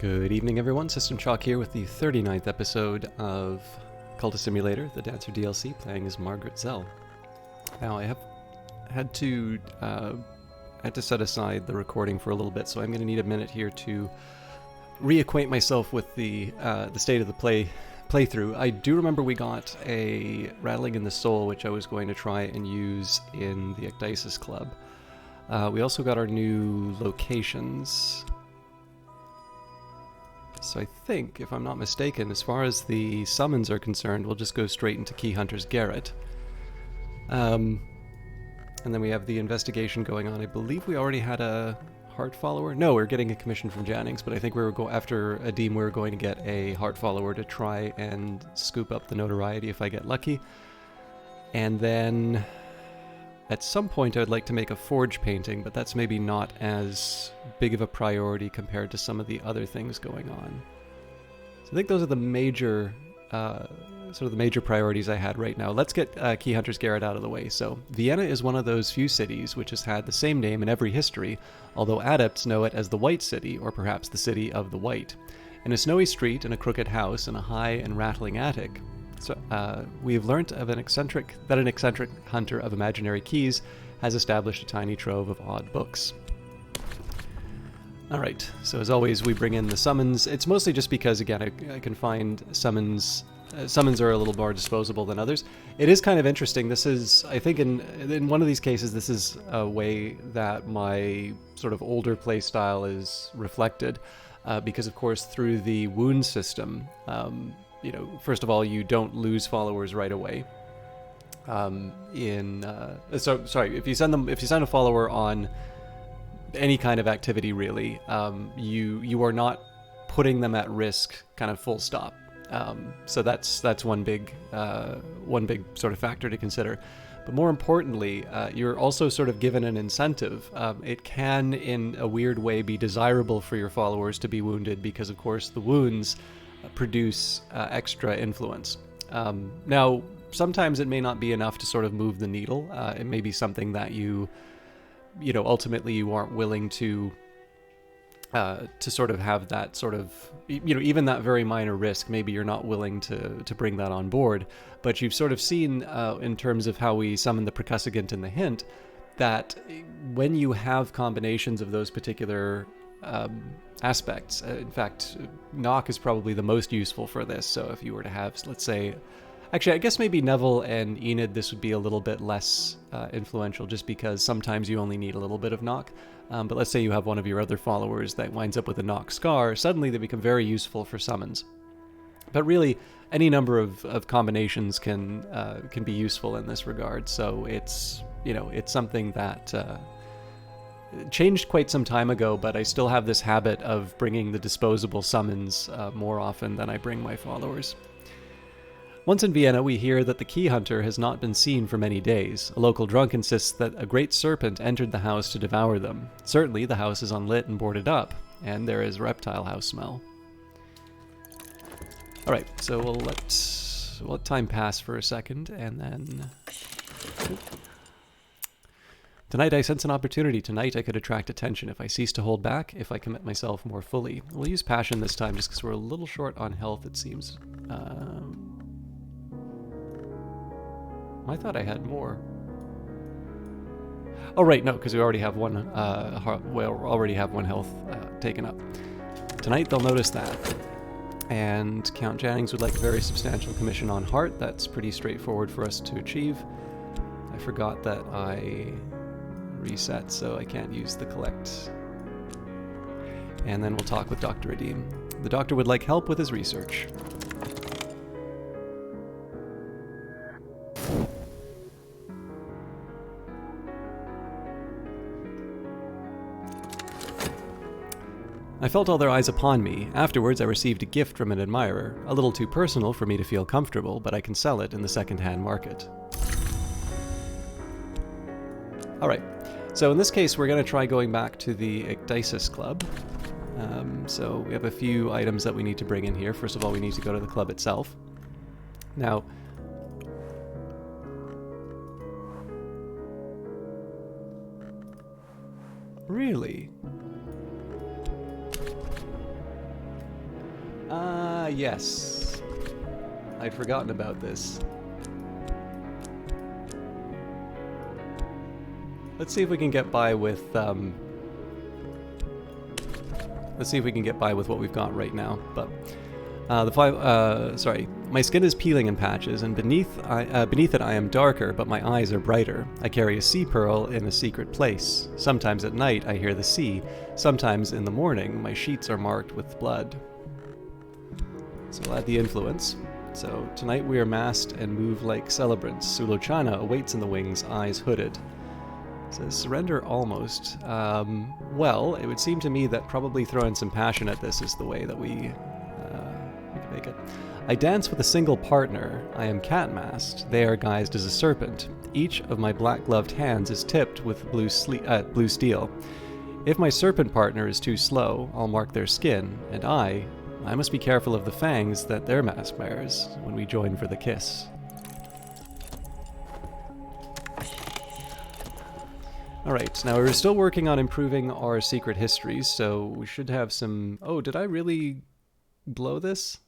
Good evening, everyone. System Chalk here with the 39th episode of Cultist Simulator, the Dancer DLC, playing as Margaret Zell. Now, I have had to set aside the recording for a little bit, so I'm going to need a minute here to reacquaint myself with the state of the playthrough. I do remember we got a Rattling in the Soul, which I was going to try and use in the Ecdysis Club. We also got our new locations. So I think, if I'm not mistaken, as far as the summons are concerned, we'll just go straight into Key Hunter's Garret. And then we have the investigation going on. I believe we already had a Heart Follower. No, we're getting a commission from Jannings, but I think after Adim, we were going to get a Heart Follower to try and scoop up the notoriety if I get lucky. And then at some point I would like to make a forge painting, but that's maybe not as big of a priority compared to some of the other things going on. So I think those are the major priorities I had right now. Let's get Key Hunter's Garret out of the way. So Vienna is one of those few cities which has had the same name in every history, although adepts know it as the White City, or perhaps the City of the White. In a snowy street, in a crooked house, in a high and rattling attic, we have learnt of an eccentric hunter of imaginary keys has established a tiny trove of odd books. Alright, so as always we bring in the summons. It's mostly just because, again, I can find summons are a little more disposable than others. It is kind of interesting. This is, I think in one of these cases, this is a way that my sort of older play style is reflected, because of course through the wound system, first of all, you don't lose followers right away. If you send a follower on any kind of activity, really, you are not putting them at risk, kind of full stop. So that's one big sort of factor to consider. But more importantly, you're also sort of given an incentive. It can, in a weird way, be desirable for your followers to be wounded because, of course, the wounds produce extra influence. Now, sometimes it may not be enough to sort of move the needle. It may be something that ultimately you aren't willing to sort of have that sort of, even that very minor risk, maybe you're not willing to bring that on board. But you've sort of seen, in terms of how we summon the Percussagant in the hint, that when you have combinations of those particular aspects, in fact, knock is probably the most useful for this. So if you were to have, let's say, actually, I guess maybe Neville and Enid, this would be a little bit less influential, just because sometimes you only need a little bit of knock. But let's say you have one of your other followers that winds up with a knock scar, suddenly they become very useful for summons. But really, any number of combinations can be useful in this regard. So it's something that changed quite some time ago, but I still have this habit of bringing the disposable summons more often than I bring my followers. Once in Vienna, we hear that the key hunter has not been seen for many days. A local drunk insists that a great serpent entered the house to devour them. Certainly, the house is unlit and boarded up, and there is reptile house smell. Alright, so we'll let time pass for a second, and then... Tonight I sense an opportunity. Tonight I could attract attention if I cease to hold back, if I commit myself more fully. We'll use passion this time just because we're a little short on health, it seems. I thought I had more. Oh right, no, because we already have one. We already have one health taken up. Tonight they'll notice that. And Count Jannings would like a very substantial commission on heart. That's pretty straightforward for us to achieve. I forgot that I reset, so I can't use the collect. And then we'll talk with Dr. Adim. The doctor would like help with his research. I felt all their eyes upon me. Afterwards, I received a gift from an admirer. A little too personal for me to feel comfortable, but I can sell it in the second-hand market. Alright, so in this case, we're going to try going back to the Ecdysis Club. So we have a few items that we need to bring in here. First of all, we need to go to the club itself. Now, really? Ah, yes. I'd forgotten about this. Let's see if we can get by with, let's see if we can get by with what we've got right now. But my skin is peeling in patches, and beneath it I am darker, but my eyes are brighter. I carry a sea pearl in a secret place. Sometimes at night I hear the sea. Sometimes in the morning my sheets are marked with blood. So we'll add the influence. So tonight we are masked and move like celebrants. Sulochana awaits in the wings, eyes hooded. It says surrender almost. Well, it would seem to me that probably throwing some passion at this is the way that we can make it. I dance with a single partner. I am cat-masked. They are guised as a serpent. Each of my black-gloved hands is tipped with blue steel. If my serpent partner is too slow, I'll mark their skin, and I must be careful of the fangs that their mask bears when we join for the kiss. Alright, now we're still working on improving our secret histories, so we should have some... Oh, did I really blow this?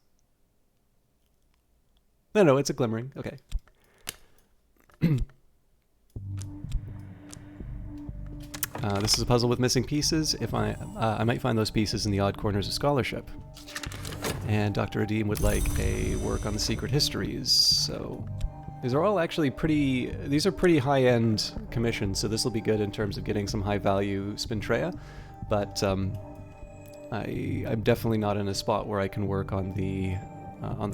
No, it's a glimmering. Okay. This is a puzzle with missing pieces. If I might find those pieces in the odd corners of scholarship. And Dr. Adim would like a work on the secret histories, so... These are all actually these are pretty high-end commissions, so this will be good in terms of getting some high-value Spintrea, but I'm definitely not in a spot where I can work on the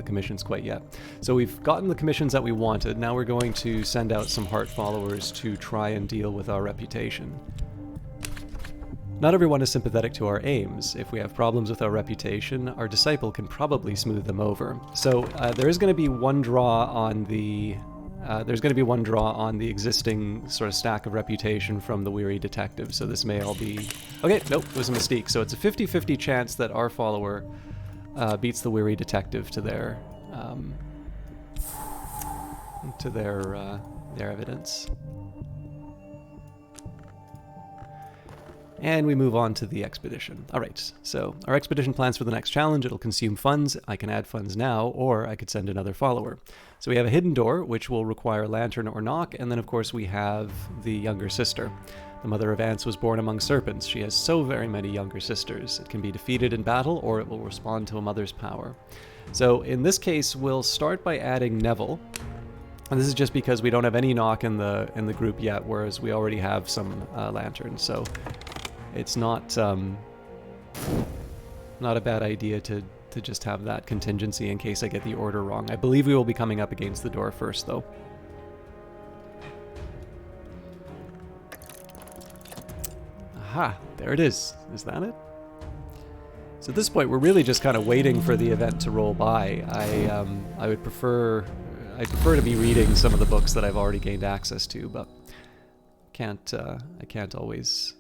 commissions quite yet. So we've gotten the commissions that we wanted. Now we're going to send out some heart followers to try and deal with our reputation. Not everyone is sympathetic to our aims. If we have problems with our reputation, our disciple can probably smooth them over. So there is going to be one draw on the existing sort of stack of reputation from the weary detective. So this may all be... Okay, nope, it was a mistake. So it's a 50-50 chance that our follower beats the weary detective to their evidence. And we move on to the expedition. Alright, so our expedition plans for the next challenge. It'll consume funds. I can add funds now, or I could send another follower. So we have a hidden door, which will require lantern or knock, and then of course we have the younger sister. The mother of ants was born among serpents. She has so very many younger sisters. It can be defeated in battle, or it will respond to a mother's power. So in this case, we'll start by adding Neville. And this is just because we don't have any knock in the group yet, whereas we already have some lanterns. So it's not a bad idea to just have that contingency in case I get the order wrong. I believe we will be coming up against the door first, though. Aha, there it is. Is that it? So at this point, we're really just kind of waiting for the event to roll by. I'd prefer to be reading some of the books that I've already gained access to, but I can't always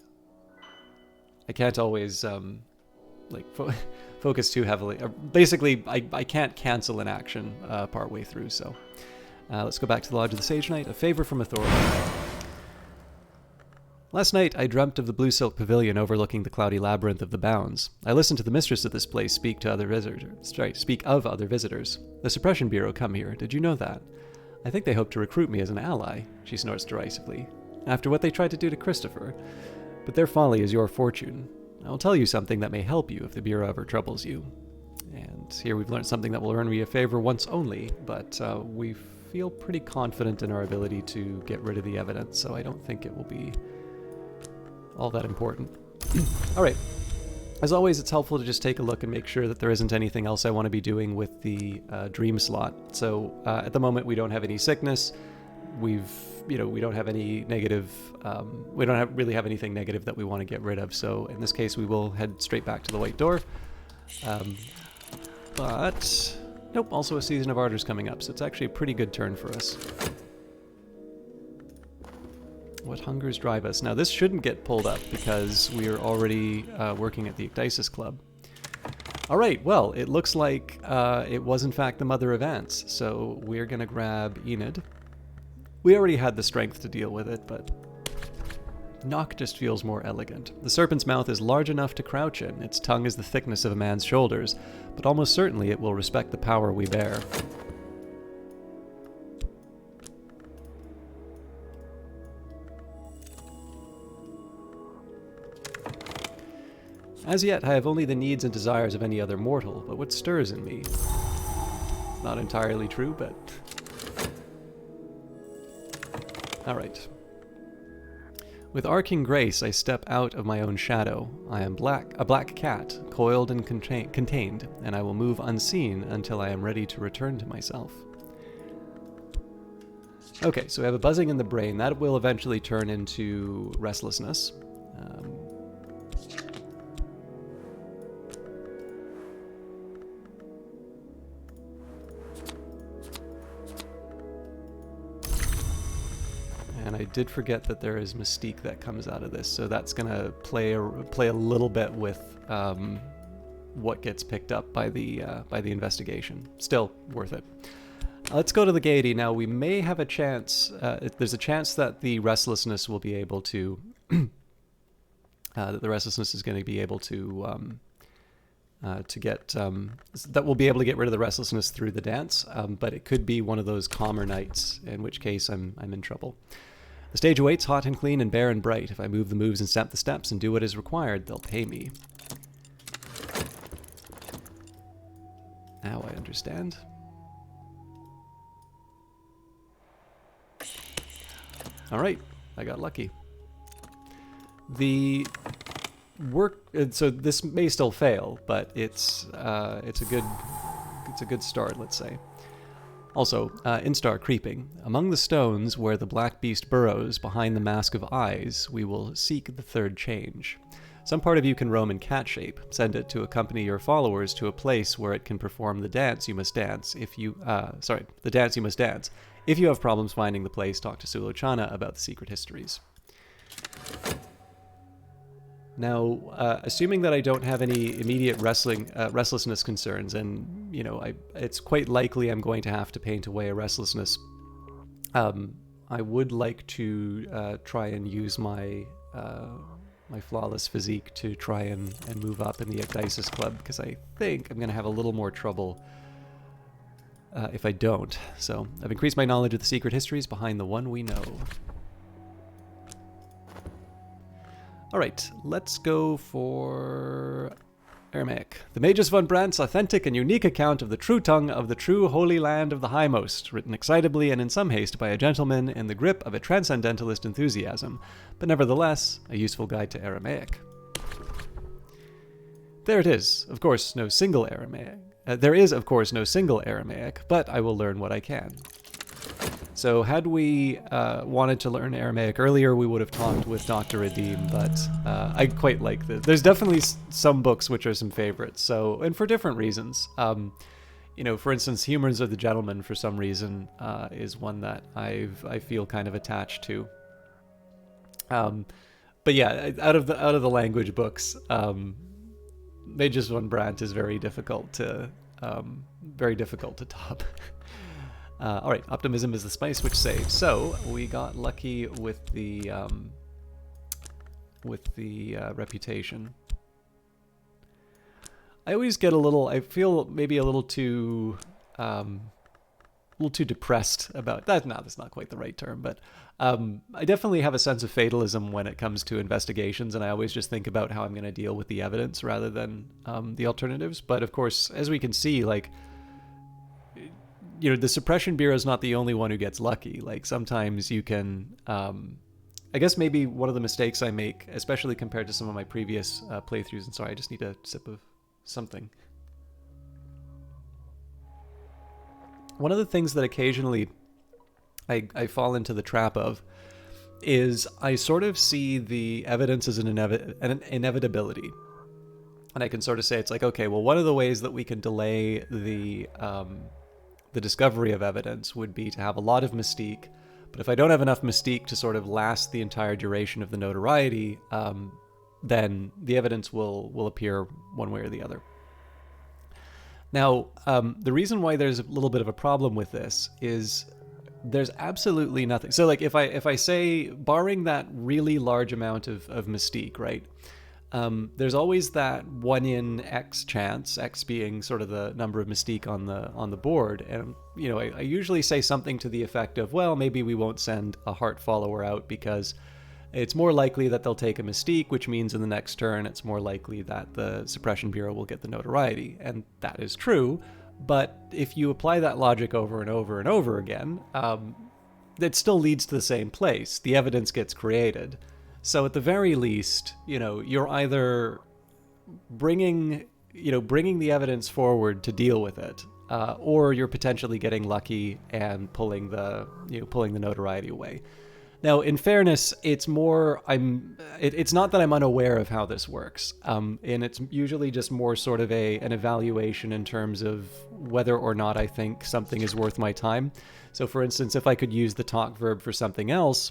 focus too heavily. Basically, I can't cancel an action partway through. So let's go back to the Lodge of the Sage Knight. A favor from authority. Last night, I dreamt of the blue silk pavilion overlooking the cloudy labyrinth of the Bounds. I listened to the mistress of this place speak of other visitors. The Suppression Bureau come here. Did you know that? I think they hope to recruit me as an ally, she snorts derisively, after what they tried to do to Christopher. But their folly is your fortune. I will tell you something that may help you if the Bureau ever troubles you. And here we've learned something that will earn me a favor once only, but we feel pretty confident in our ability to get rid of the evidence, so I don't think it will be all that important. Alright. As always, it's helpful to just take a look and make sure that there isn't anything else I want to be doing with the dream slot. So at the moment we don't have any sickness. We don't have any negative, we don't really have anything negative that we want to get rid of. So in this case, we will head straight back to the White Door. But nope, also a Season of Ardors coming up. So it's actually a pretty good turn for us. What hungers drive us? Now this shouldn't get pulled up because we are already working at the Ecdysis Club. Alright, well, it looks like it was in fact the Mother of Ants, so we're gonna grab Enid. We already had the strength to deal with it, but Knock just feels more elegant. The serpent's mouth is large enough to crouch in, its tongue is the thickness of a man's shoulders, but almost certainly it will respect the power we bear. As yet, I have only the needs and desires of any other mortal, but what stirs in me? Not entirely true, but... Alright. With arcing grace, I step out of my own shadow. I am a black cat, coiled and contained, and I will move unseen until I am ready to return to myself. Okay, so we have a buzzing in the brain. That will eventually turn into restlessness. And I did forget that there is mystique that comes out of this, so that's going to play a little bit with what gets picked up by the investigation. Still worth it. Let's go to the gaiety now. We may have a chance. There's a chance that the restlessness will be able to. That the restlessness is going to be able to get. That we'll be able to get rid of the restlessness through the dance, but it could be one of those calmer nights, in which case I'm in trouble. The stage awaits, hot and clean and bare and bright. If I move the moves and step the steps and do what is required, they'll pay me. Now I understand. Alright, I got lucky. The work, so this may still fail, but it's a good start, let's say. Also, instar creeping. Among the stones where the black beast burrows behind the mask of eyes, we will seek the third change. Some part of you can roam in cat shape. Send it to accompany your followers to a place where it can perform the dance you must dance. The dance you must dance. If you have problems finding the place, talk to Sulochana about the secret histories. Now, assuming that I don't have any immediate restlessness concerns, and it's quite likely I'm going to have to paint away a restlessness, I would like to try and use my flawless physique to try and move up in the Ecdysis Club, because I think I'm going to have a little more trouble if I don't. So I've increased my knowledge of the secret histories behind the one we know. Alright, let's go for Aramaic. The Magus von Brandt's authentic and unique account of the true tongue of the true holy land of the Highmost, written excitably and in some haste by a gentleman in the grip of a transcendentalist enthusiasm, but nevertheless a useful guide to Aramaic. There it is. Of course, no single Aramaic. There is, of course, no single Aramaic, but I will learn what I can. So had we wanted to learn Aramaic earlier, we would have talked with Dr. Redeem, but I quite like this. There's definitely some books which are some favorites, so, and for different reasons. For instance, Humors of the Gentleman, for some reason, is one that I feel kind of attached to. But yeah, out of the language books, Magus von Brandt is very difficult to top. Alright, optimism is the spice which saves. So, we got lucky with the reputation. I always get I feel maybe a little too depressed about that. No, that's not quite the right term, but I definitely have a sense of fatalism when it comes to investigations, and I always just think about how I'm going to deal with the evidence rather than the alternatives. But of course, as we can see, the Suppression Bureau is not the only one who gets lucky. Like, sometimes you can... I guess maybe one of the mistakes I make, especially compared to some of my previous playthroughs... And sorry, I just need a sip of something. One of the things that occasionally I fall into the trap of is I sort of see the evidence as an inevitability. And I can sort of say, it's like, okay, well, one of the ways that we can delay the discovery of evidence would be to have a lot of mystique, but if I don't have enough mystique to sort of last the entire duration of the notoriety, then the evidence will appear one way or the other. Now, the reason why there's a little bit of a problem with this is there's absolutely nothing. So like if I say, barring that really large amount of mystique, right? There's always that 1 in X chance, X being sort of the number of mystique on the board, and you know I usually say something to the effect of, well, maybe we won't send a heart follower out because it's more likely that they'll take a mystique, which means in the next turn it's more likely that the Suppression Bureau will get the notoriety, and that is true. But if you apply that logic over and over and over again, it still leads to the same place. The evidence gets created. So at the very least, you know, you're either bringing the evidence forward to deal with it, or you're potentially getting lucky and pulling the notoriety away. Now, in fairness, it's more it's not that I'm unaware of how this works, and it's usually just more sort of an evaluation in terms of whether or not I think something is worth my time. So, for instance, if I could use the talk verb for something else,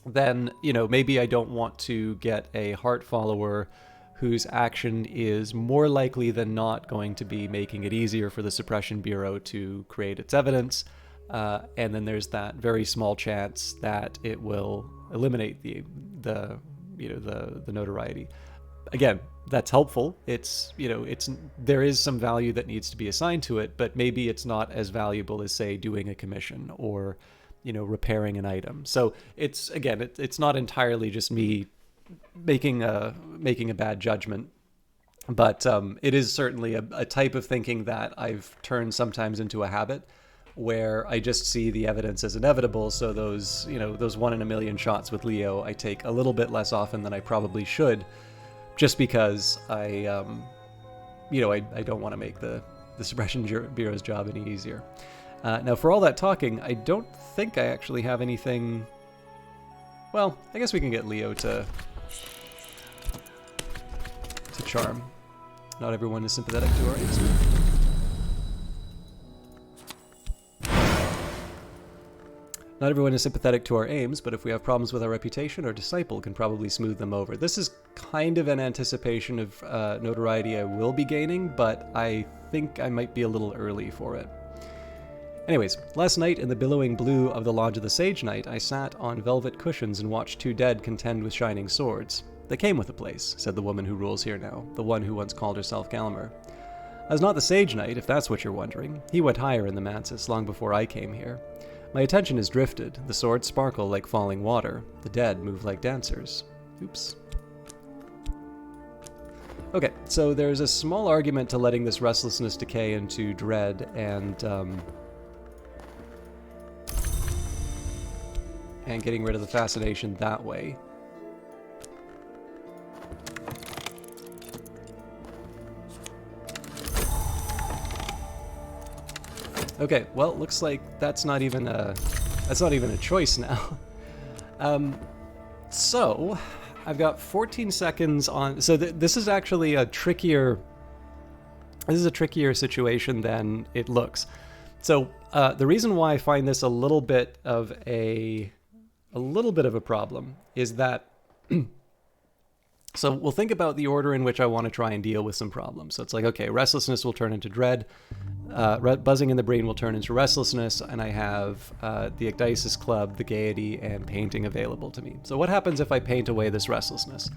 then, you know, maybe I don't want to get a heart follower whose action is more likely than not going to be making it easier for the Suppression Bureau to create its evidence. And then there's that very small chance that it will eliminate the notoriety. Again, that's helpful. There is some value that needs to be assigned to it, but maybe it's not as valuable as, say, doing a commission or, you know, repairing an item. So it's not entirely just me making a bad judgment, but it is certainly a type of thinking that I've turned sometimes into a habit, where I just see the evidence as inevitable. So those 1 in a million shots with Leo, I take a little bit less often than I probably should, just because I don't want to make the Suppression Bureau's job any easier. Now, for all that talking, I don't think I actually have anything. Well, I guess we can get Leo to charm. Not everyone is sympathetic to our aims. Not everyone is sympathetic to our aims, but if we have problems with our reputation, our disciple can probably smooth them over. This is kind of an anticipation of notoriety I will be gaining, but I think I might be a little early for it. Anyways, last night in the billowing blue of the Lodge of the Sage Knight, I sat on velvet cushions and watched 2 dead contend with shining swords. They came with the place, said the woman who rules here now, the one who once called herself Galmer. I was not the Sage Knight, if that's what you're wondering. He went higher in the Mansis long before I came here. My attention is drifted. The swords sparkle like falling water. The dead move like dancers. Oops. Okay, so there's a small argument to letting this restlessness decay into dread and getting rid of the fascination that way. Okay, well, looks like that's not even a choice now. So I've got 14 seconds on. So this is actually a trickier. This is a trickier situation than it looks. So the reason why I find this a little bit of a problem is that. So we'll think about the order in which I want to try and deal with some problems. So it's like, okay, restlessness will turn into dread, buzzing in the brain will turn into restlessness, and I have the Ecdysis Club, the Gaiety, and painting available to me. So what happens if I paint away this restlessness?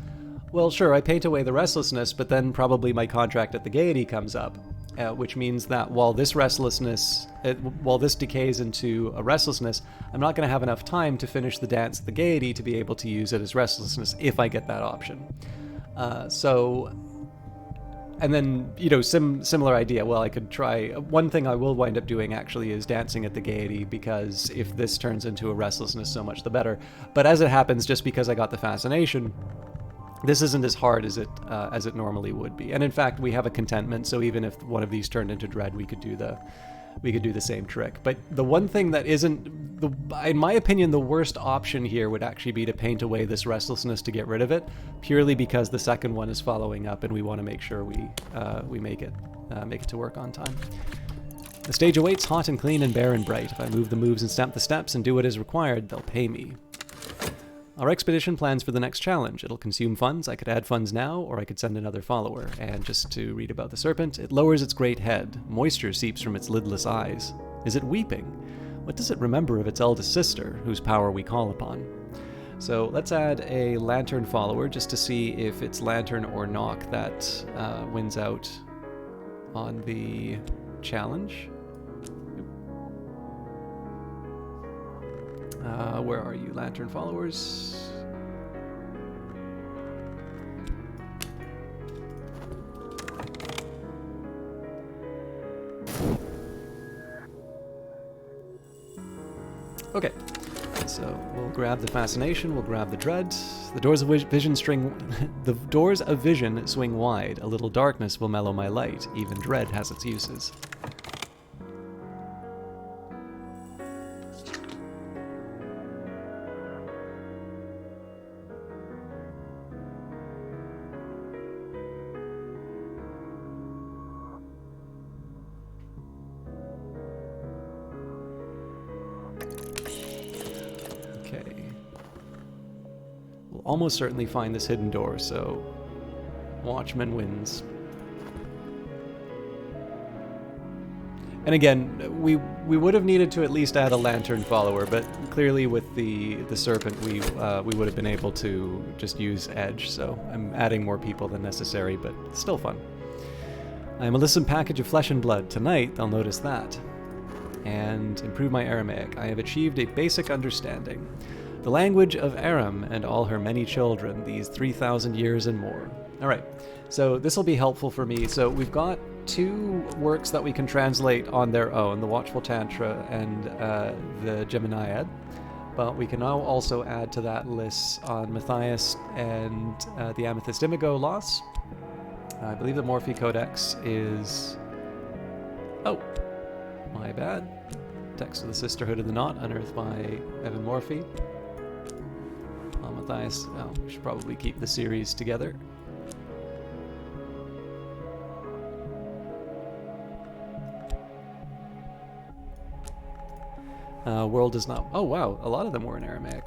Well, sure, I paint away the restlessness, but then probably my contract at the Gaiety comes up, which means that while this decays into a restlessness, I'm not going to have enough time to finish the dance at the Gaiety to be able to use it as restlessness if I get that option. And then, similar idea. Well, I could try. One thing I will wind up doing actually is dancing at the Gaiety, because if this turns into a restlessness, so much the better. But as it happens, just because I got the fascination, this isn't as hard as it normally would be. And in fact, we have a contentment, so even if one of these turned into dread, we could do the same trick. But the one thing that in my opinion, the worst option here would actually be to paint away this restlessness to get rid of it, purely because the second one is following up, and we want to make sure we make it to work on time. The stage awaits, hot and clean and bare and bright. If I move the moves and stamp the steps and do what is required, they'll pay me. Our expedition plans for the next challenge. It'll consume funds. I could add funds now, or I could send another follower. And just to read about the serpent, it lowers its great head. Moisture seeps from its lidless eyes. Is it weeping? What does it remember of its eldest sister, whose power we call upon? So let's add a lantern follower just to see if it's lantern or knock that wins out on the challenge. Where are you, lantern followers? Okay, so we'll grab the fascination, we'll grab the dread. The doors of vision the doors of vision swing wide. A little darkness will mellow my light. Even dread has its uses. Almost certainly find this hidden door, so Watchman wins. And again, we would have needed to at least add a lantern follower, but clearly with the serpent we would have been able to just use edge, so I'm adding more people than necessary, but still fun. I'm a listen package of flesh and blood. Tonight they'll notice that. And improve my Aramaic. I have achieved a basic understanding. The language of Aram and all her many children, these 3,000 years and more. All right, so this will be helpful for me. So we've got two works that we can translate on their own, the Watchful Tantra and the Geminiad, but we can now also add to that list on Matthias and the Amethyst Imago loss. I believe the Morphe Codex is... Oh, my bad. Text of the Sisterhood of the Knot, unearthed by Evan Morphe. Matthias, we should probably keep the series together. World does not... Oh wow, a lot of them were in Aramaic.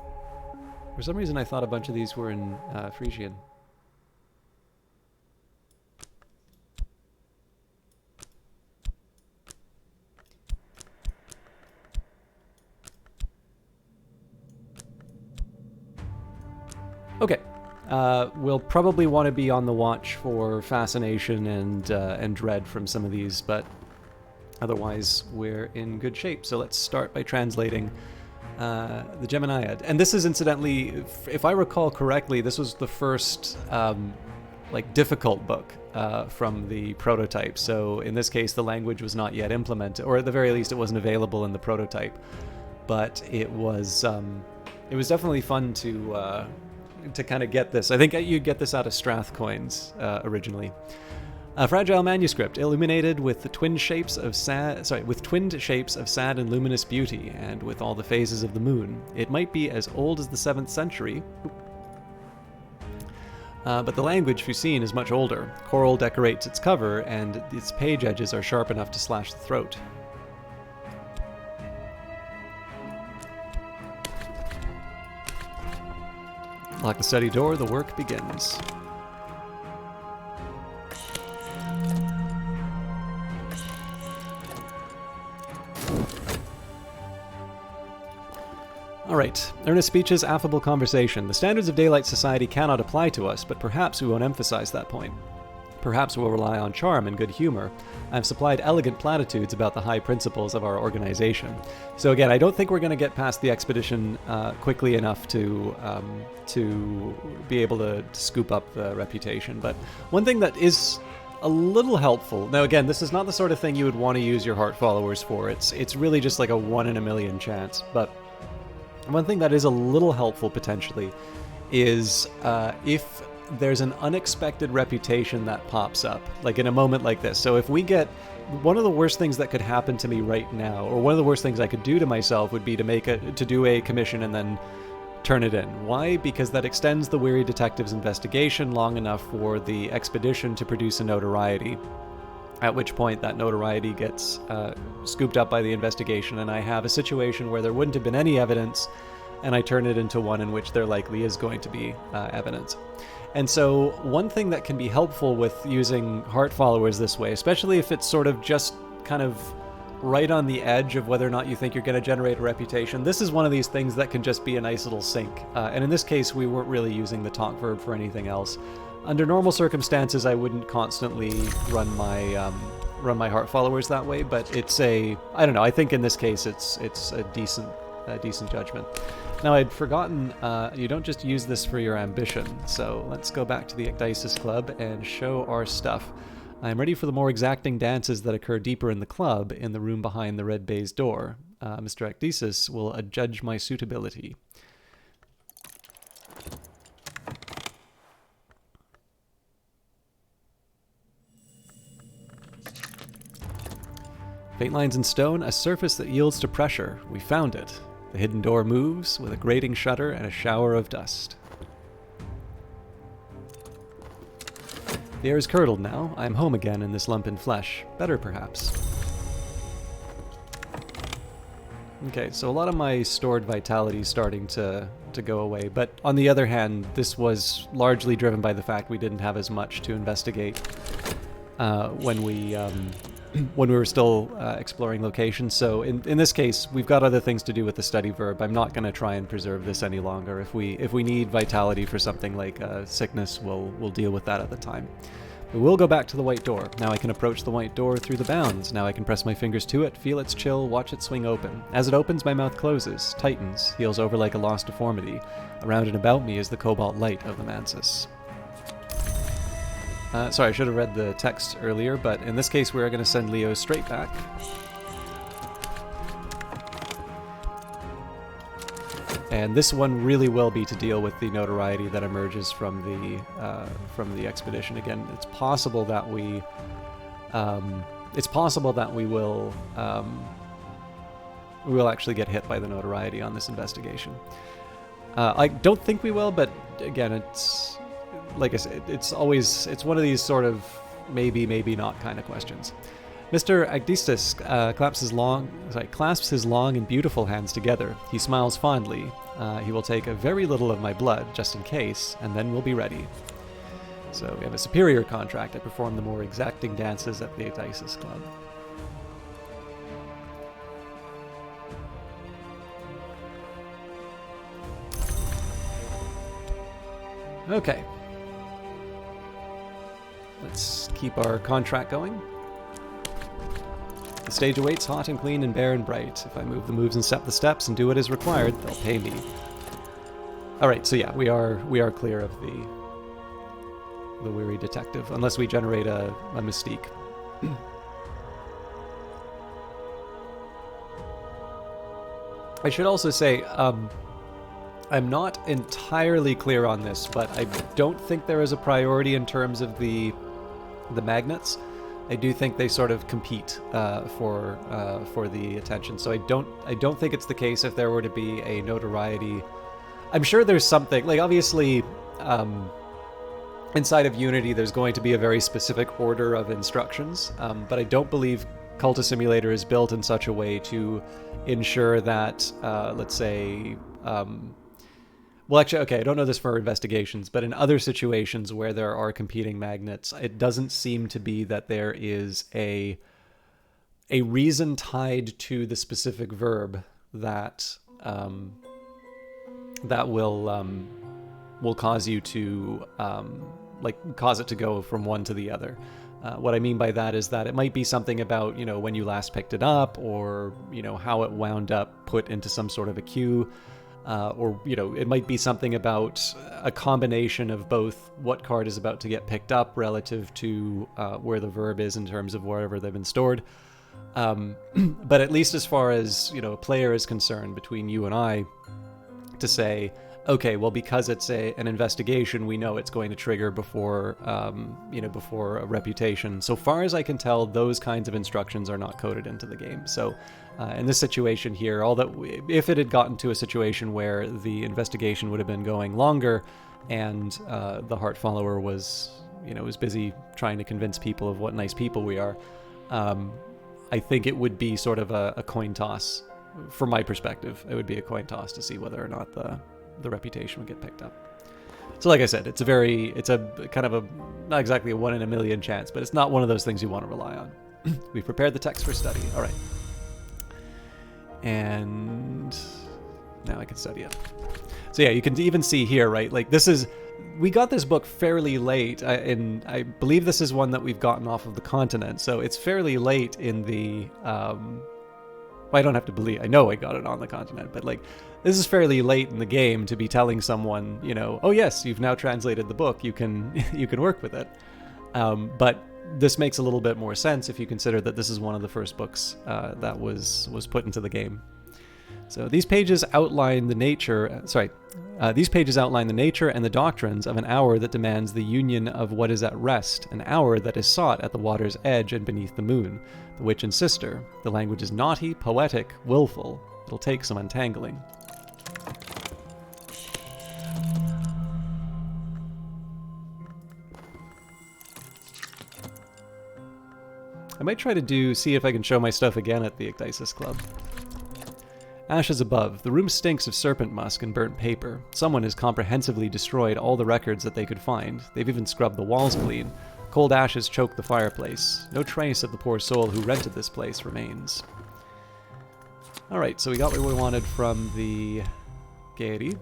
For some reason I thought a bunch of these were in Frisian. Okay, we'll probably want to be on the watch for fascination and dread from some of these, but otherwise we're in good shape. So let's start by translating the Geminiad. And this is incidentally, if I recall correctly, this was the first difficult book from the prototype. So in this case, the language was not yet implemented, or at the very least, it wasn't available in the prototype. But it was definitely fun to kind of get this. I think you get this out of Strathcoins originally. A fragile manuscript illuminated with the twinned shapes of sad and luminous beauty, and with all the phases of the moon. It might be as old as the 7th century, but the language Fusine is much older. Coral decorates its cover, and its page edges are sharp enough to slash the throat. Lock the study door, the work begins. Alright, earnest speeches, affable conversation. The standards of daylight society cannot apply to us, but perhaps we won't emphasize that point. Perhaps we'll rely on charm and good humor. I've supplied elegant platitudes about the high principles of our organization. So again, I don't think we're going to get past the expedition quickly enough to be able to scoop up the reputation. But one thing that is a little helpful... Now again, this is not the sort of thing you would want to use your heart followers for. It's really just like a 1 in a million chance. But one thing that is a little helpful potentially is if there's an unexpected reputation that pops up, like in a moment like this. So if we get... One of the worst things that could happen to me right now, or one of the worst things I could do to myself, would be to do a commission and then turn it in. Why? Because that extends the weary detective's investigation long enough for the expedition to produce a notoriety. At which point that notoriety gets scooped up by the investigation, and I have a situation where there wouldn't have been any evidence, and I turn it into one in which there likely is going to be evidence. And so one thing that can be helpful with using heart followers this way, especially if it's sort of just kind of right on the edge of whether or not you think you're going to generate a reputation. This is one of these things that can just be a nice little sink. And in this case, we weren't really using the talk verb for anything else. Under normal circumstances, I wouldn't constantly run my heart followers that way, but it's I don't know, I think in this case it's a decent judgment. Now, I'd forgotten, you don't just use this for your ambition, so let's go back to the Ecdysis Club and show our stuff. I'm ready for the more exacting dances that occur deeper in the club, in the room behind the red baize door. Mr. Ecdysis will adjudge my suitability. Faint lines in stone, a surface that yields to pressure. We found it. The hidden door moves with a grating shutter and a shower of dust. The air is curdled now. I am home again in this lump in flesh. Better, perhaps. Okay, so a lot of my stored vitality is starting to go away, but on the other hand, this was largely driven by the fact we didn't have as much to investigate when we were still exploring locations. So in this case, we've got other things to do with the study verb. I'm not going to try and preserve this any longer. If we need vitality for something like sickness, we'll deal with that at the time. But we'll go back to the white door. Now I can approach the white door through the bounds. Now I can press my fingers to it, feel its chill, watch it swing open. As it opens, my mouth closes, tightens, heals over like a lost deformity. Around and about me is the cobalt light of the mantis. Sorry, I should have read the text earlier, but in this case we're going to send Leo straight back. And this one really will be to deal with the notoriety that emerges from the expedition. Again, it's possible that we will actually get hit by the notoriety on this investigation. I don't think we will, but again, it's like I said, it's one of these sort of maybe not kind of questions. Mr. Ecdysis clasps his long and beautiful hands together. He smiles fondly. He will take a very little of my blood, just in case, and then we'll be ready. So we have a superior contract to perform the more exacting dances at the Ecdysis Club. Okay. Let's keep our contract going. The stage awaits, hot and clean and bare and bright. If I move the moves and step the steps and do what is required, they'll pay me. Alright, so yeah, we are clear of the weary detective, unless we generate a mystique. I should also say, I'm not entirely clear on this, but I don't think there is a priority in terms of the magnets. I do think they sort of compete for the attention. So I don't think it's the case if there were to be a notoriety. I'm sure there's something, like obviously inside of Unity there's going to be a very specific order of instructions, but I don't believe Cultist Simulator is built in such a way to ensure that, let's say, well, actually, okay, I don't know this for investigations, but in other situations where there are competing magnets, it doesn't seem to be that there is a reason tied to the specific verb that will cause you to cause it to go from one to the other. What I mean by that is that it might be something about, when you last picked it up, or how it wound up put into some sort of a queue. Or it might be something about a combination of both what card is about to get picked up relative to where the verb is in terms of wherever they've been stored. But at least as far as, a player is concerned, between you and I, to say, okay, well, because it's an investigation, we know it's going to trigger before a reputation. So far as I can tell, those kinds of instructions are not coded into the game. So in this situation here, if it had gotten to a situation where the investigation would have been going longer, and the heart follower was busy trying to convince people of what nice people we are, I think it would be sort of a coin toss. From my perspective, it would be a coin toss to see whether or not the reputation would get picked up. So like I said, it's a kind of not exactly a 1 in a million chance, but it's not one of those things you want to rely on. We've prepared the text for study. All right. And now I can study it. So yeah, you can even see here, right? Like this is, we got this book fairly late, and I believe this is one that we've gotten off of the continent. So it's fairly late in the, well, I don't have to believe, I know I got it on the continent, but like this is fairly late in the game to be telling someone, you know, oh yes, you've now translated the book, you can you can work with it. But this makes a little bit more sense if you consider that this is one of the first books that was put into the game. So these pages outline the nature, these pages outline the nature and the doctrines of an hour that demands the union of what is at rest, an hour that is sought at the water's edge and beneath the moon, the witch and sister. The language is naughty, poetic, willful. It'll take some untangling. I might try to see if I can show my stuff again at the Ecdysis Club. Ashes above. The room stinks of serpent musk and burnt paper. Someone has comprehensively destroyed all the records that they could find. They've even scrubbed the walls clean. Cold ashes choke the fireplace. No trace of the poor soul who rented this place remains. Alright, so we got what we wanted from the Gaiety.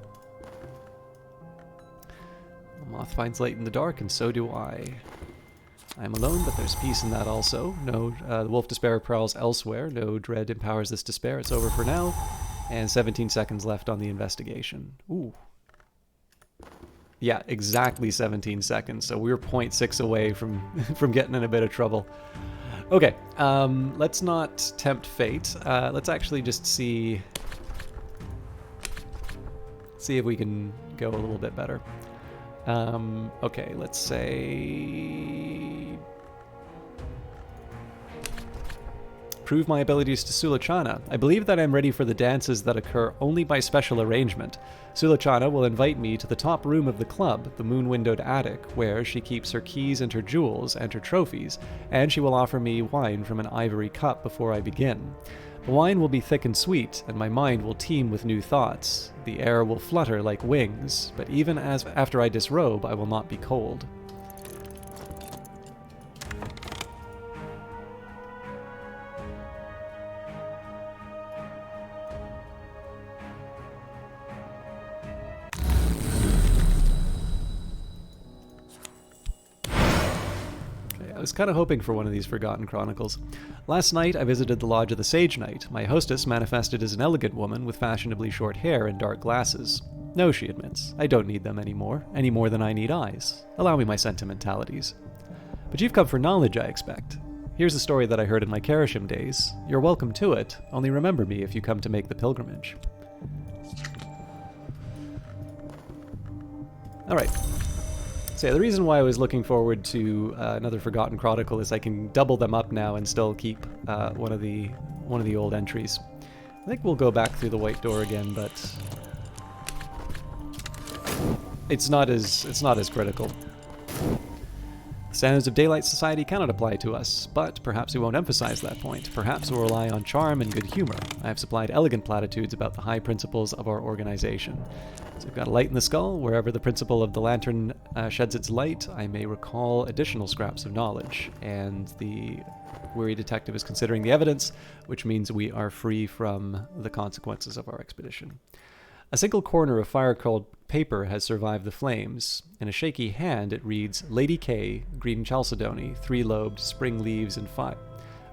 The moth finds light in the dark, and so do I. I'm alone, but there's peace in that also. No, the wolf despair prowls elsewhere. No dread empowers this despair. It's over for now. And 17 seconds left on the investigation. Ooh. Yeah, exactly 17 seconds. So we're 0.6 away from getting in a bit of trouble. Okay, let's not tempt fate. Let's actually just see if we can go a little bit better. Okay, let's say... Prove my abilities to Sulachana. I believe that I'm ready for the dances that occur only by special arrangement. Sulachana will invite me to the top room of the club, the moon-windowed attic, where she keeps her keys and her jewels and her trophies, and she will offer me wine from an ivory cup before I begin. The wine will be thick and sweet, and my mind will teem with new thoughts. The air will flutter like wings, but even after I disrobe, I will not be cold. I was kind of hoping for one of these Forgotten Chronicles. Last night, I visited the Lodge of the Sage Knight. My hostess manifested as an elegant woman with fashionably short hair and dark glasses. No, she admits, I don't need them anymore, any more than I need eyes. Allow me my sentimentalities. But you've come for knowledge, I expect. Here's a story that I heard in my Karashim days. You're welcome to it, only remember me if you come to make the pilgrimage. Alright. So yeah, the reason why I was looking forward to another Forgotten Chronicle is I can double them up now and still keep one of the old entries. I think we'll go back through the white door again, but it's not as critical. The standards of Daylight Society cannot apply to us, but perhaps we won't emphasize that point. Perhaps we'll rely on charm and good humor. I have supplied elegant platitudes about the high principles of our organization. So we've got a light in the skull. Wherever the principle of the lantern sheds its light, I may recall additional scraps of knowledge. And the weary detective is considering the evidence, which means we are free from the consequences of our expedition. A single corner of fire-colored paper has survived the flames. In a shaky hand, it reads, Lady K, green chalcedony, 3-lobed, spring leaves and 5.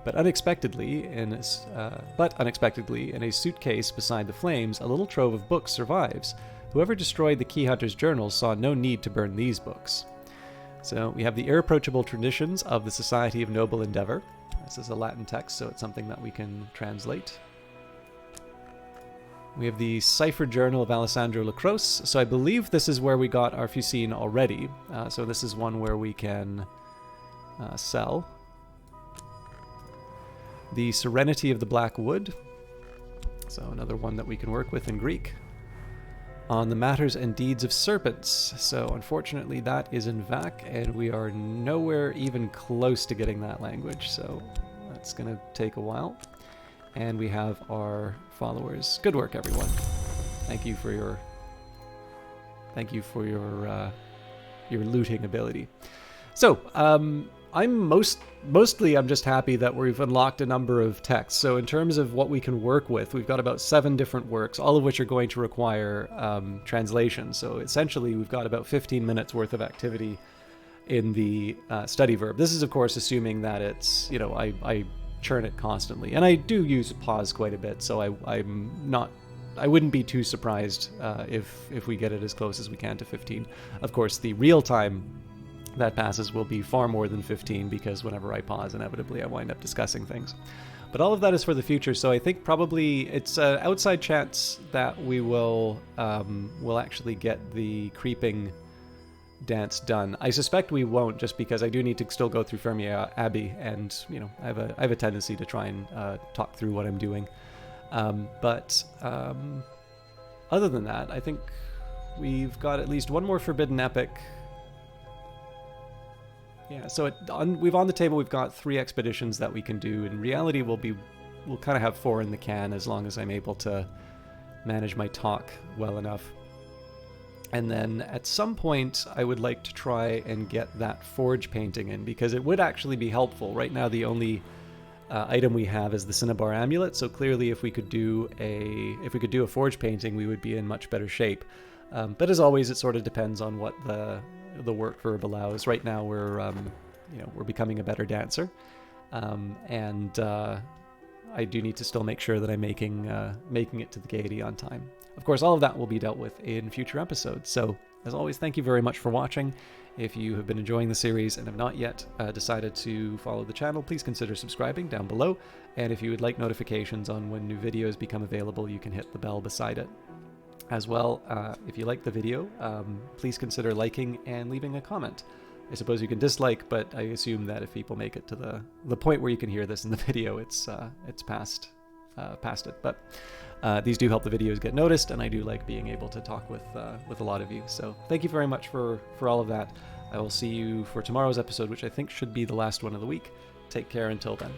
But unexpectedly, in a suitcase beside the flames, a little trove of books survives. Whoever destroyed the Key Hunter's journals saw no need to burn these books. So we have the irreproachable traditions of the Society of Noble Endeavor. This is a Latin text, so it's something that we can translate. We have the Cipher Journal of Alessandro Lacrosse. So I believe this is where we got our Fusine already. So this is one where we can sell. The Serenity of the Black Wood. So another one that we can work with in Greek. On the Matters and Deeds of Serpents. So unfortunately that is in Vac, and we are nowhere even close to getting that language. So that's going to take a while. And we have our followers. Good work, everyone. Thank you for your looting ability. So, I'm just happy that we've unlocked a number of texts. So in terms of what we can work with, we've got about 7 different works, all of which are going to require translation. So essentially, we've got about 15 minutes worth of activity in the study verb. This is, of course, assuming that it's, I churn it constantly, and I do use pause quite a bit. So I wouldn't be too surprised if we get it as close as we can to 15. Of course, the real time that passes will be far more than 15, because whenever I pause, inevitably I wind up discussing things. But all of that is for the future, so I think probably it's an outside chance that we will actually get the creeping dance done. I suspect we won't, just because I do need to still go through Fermier Abbey, and I have a tendency to try and talk through what I'm doing. But other than that, I think we've got at least one more Forbidden Epic. Yeah, so we've on the table, we've got 3 expeditions that we can do. In reality, we'll kind of have 4 in the can, as long as I'm able to manage my talk well enough. And then at some point, I would like to try and get that forge painting in, because it would actually be helpful. Right now, the only item we have is the Cinnabar amulet. So clearly, if we could do a forge painting, we would be in much better shape. But as always, it sort of depends on what the work verb allows. Right now, we're becoming a better dancer, and I do need to still make sure that I'm making it to the Gaiety on time. Of course, all of that will be dealt with in future episodes. So, as always, thank you very much for watching. If you have been enjoying the series and have not yet decided to follow the channel, please consider subscribing down below. And if you would like notifications on when new videos become available, you can hit the bell beside it. As well, if you like the video, please consider liking and leaving a comment. I suppose you can dislike, but I assume that if people make it to the point where you can hear this in the video, it's past it. But these do help the videos get noticed, and I do like being able to talk with a lot of you. So thank you very much for all of that. I will see you for tomorrow's episode, which I think should be the last one of the week. Take care until then.